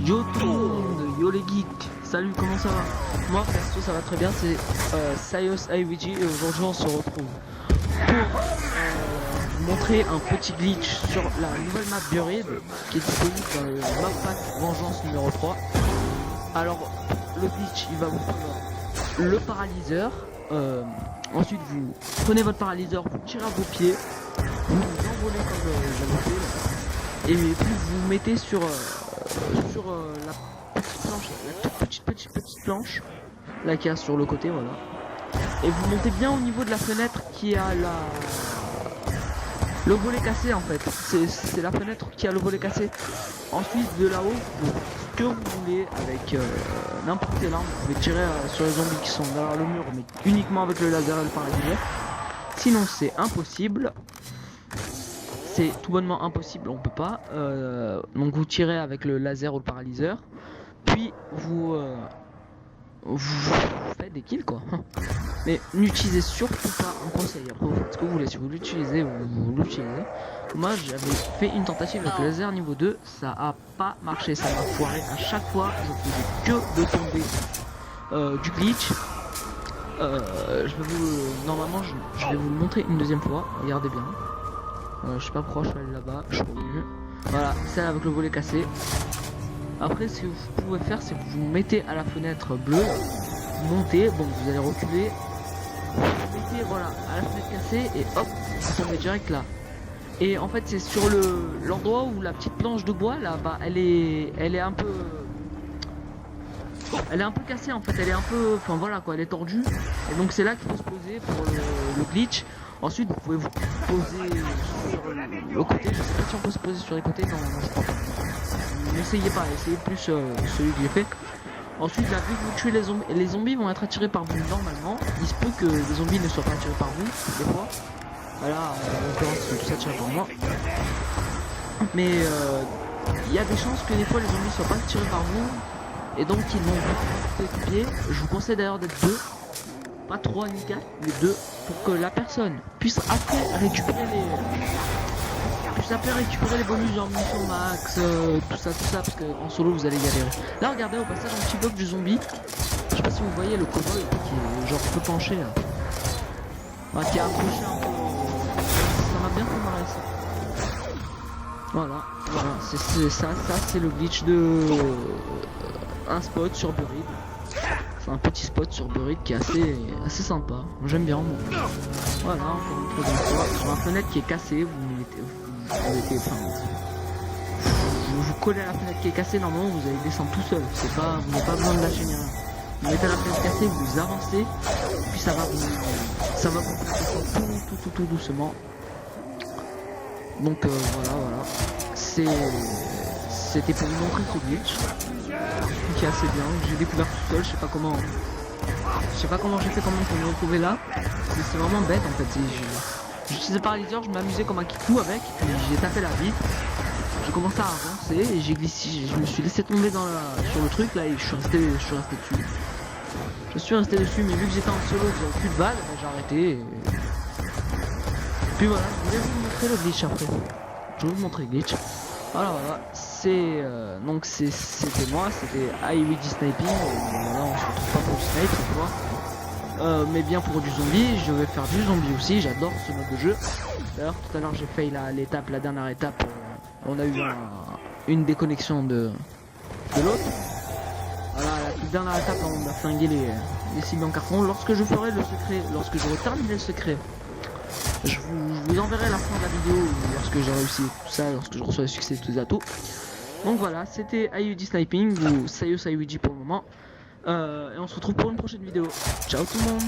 Yo tout le monde, yo les geeks, salut, comment ça va? Moi perso ça va très bien, c'est Sayos IVG et aujourd'hui on se retrouve pour vous montrer un petit glitch sur la nouvelle map Buried qui est disponible dans le map pack Vengeance numéro 3. Alors le glitch il va vous prendre le paralyseur, ensuite vous prenez votre paralyseur, vous tirez à vos pieds, vous vous envolez comme j'avais fait là, et puis vous mettez sur la petite planche, la petite planche là qui a sur le côté, voilà, et vous montez bien au niveau de la fenêtre qui a le volet cassé. En fait c'est la fenêtre qui a le volet cassé. Ensuite de là-haut vous faites ce que vous voulez avec n'importe quelle arme. Vous pouvez tirer sur les zombies qui sont derrière le mur, mais uniquement avec le laser et le paralyseur, sinon c'est impossible. C'est tout bonnement impossible, on peut pas. Donc vous tirez avec le laser ou le paralyseur, puis vous faites des kills quoi. Mais n'utilisez surtout pas un conseil. Après vous faites ce que vous voulez, si vous l'utilisez, vous l'utilisez. Moi j'avais fait une tentative avec le laser niveau 2, ça a pas marché, ça m'a foiré à chaque fois. Je faisais que de tomber du glitch. Normalement je vais vous le montrer une deuxième fois, regardez bien. Je sais pas pourquoi je suis allé là-bas, je suis revenu. Voilà, celle avec le volet cassé. Après ce que vous pouvez faire, c'est que vous vous mettez à la fenêtre bleue, vous montez, bon vous allez reculer, vous mettez voilà à la fenêtre cassée et hop, vous tombez direct là. Et en fait c'est sur l'endroit où la petite planche de bois là, bah elle est un peu cassée en fait, elle est un peu, enfin voilà quoi, elle est tordue. Et donc c'est là qu'il faut se poser pour le glitch. Ensuite vous pouvez vous poser sur le côté, je sais pas si on peut se poser sur les côtés, non je crois pas. N'essayez pas, essayez plus celui que j'ai fait. Ensuite là, vu que vous tuez les zombies vont être attirés par vous normalement. Il se peut que les zombies ne soient pas attirés par vous, des fois. Voilà, en l'occurrence ils sont tous attirés par moi. Mais il y a des chances que des fois les zombies soient pas attirés par vous. Et donc ils vont vous équipier. Je vous conseille d'ailleurs d'être deux. Pas 3 ni 4, mais 2, pour que la personne puisse après récupérer les bonus genre munitions max, tout ça, parce que en solo vous allez galérer. Là regardez au passage un petit bloc du zombie. Je sais pas si vous voyez le cowboy qui est genre un peu penché là. Enfin, qui est accroché un peu. Ça m'a bien fait marrer ça. Voilà, c'est ça c'est le glitch de un spot sur Buried. C'est un petit spot sur Buried qui est assez sympa, j'aime bien moi. Voilà, encore une fois, sur la fenêtre qui est cassée, vous collez à la fenêtre qui est cassée, normalement vous allez descendre tout seul, vous n'avez pas besoin de lâcher ni rien. Vous mettez la fenêtre cassée, vous avancez, puis ça va vous descendre tout doucement. Donc voilà, c'était pour vous montrer ce glitch qui est assez bien, que j'ai découvert tout seul. Je sais pas comment j'ai fait pour me retrouver là. C'est vraiment bête en fait. J'utilisais le paralyseur, je m'amusais comme un kikou avec, puis j'ai tapé la vie. J'ai commencé à avancer et j'ai glissé, je me suis laissé tomber sur le truc là et je suis resté dessus. Je suis resté dessus, mais vu que j'étais en solo, que j'avais plus de balles, j'ai arrêté. Puis voilà, je voulais vous montrer le glitch après. Je vais vous montrer le glitch. Alors voilà, c'était moi, c'était IVG Sniping. Là on se retrouve pas pour du snipe cette fois, mais bien pour du zombie. Je vais faire du zombie aussi, j'adore ce mode de jeu. D'ailleurs tout à l'heure j'ai fait la dernière étape, on a eu une déconnexion de l'autre. Voilà, la toute dernière étape on a flingué les cibles en carton. Lorsque je ferai le secret, lorsque j'aurai terminé le secret, je vous enverrai la fin de la vidéo lorsque j'ai réussi tout ça, lorsque je reçois le succès de tous les atouts. Donc voilà, c'était IVG Sniping ou Sayos IVG pour le moment. Et on se retrouve pour une prochaine vidéo. Ciao tout le monde.